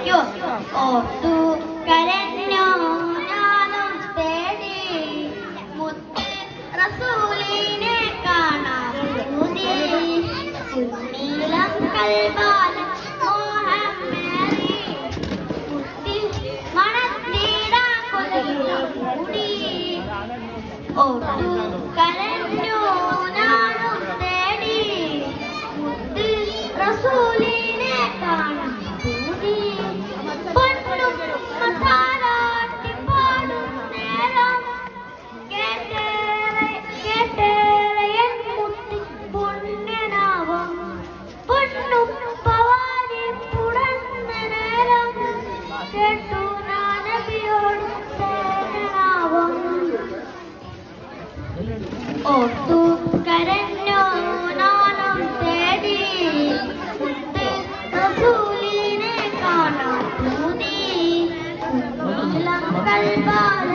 വായിക്കോ. ഓർത്തു കരഞ്ഞോ ഞാനും തേടി മുത്ത് റസൂലിനെ കാണാൻ പൂതി. നീലം കൽബാൽ മോഹമേറി മുത്തിൽ മണത്തിടാൻ കൊതികൂടി. ഓർത്തു കരഞ്ഞോ ഞാനും തേടി മുത്ത് റസൂലിനെ കാണാൻ പൂതി. പൊന്നും താരാട്ടി പാടും നേരം കേട്ടേറെ എൻ മുത്ത് പുണ്യനാവും. പൊന്നും പവാരി പുടന്ന നേരം കേട്ടു നബിയോട് തേനാവും. ഓർത്തു കരഞ്ഞോ നാണം തേടി മുത്ത് റസൂലിനെ കാണാൻ പൂതി. നീലം കൽബാൽ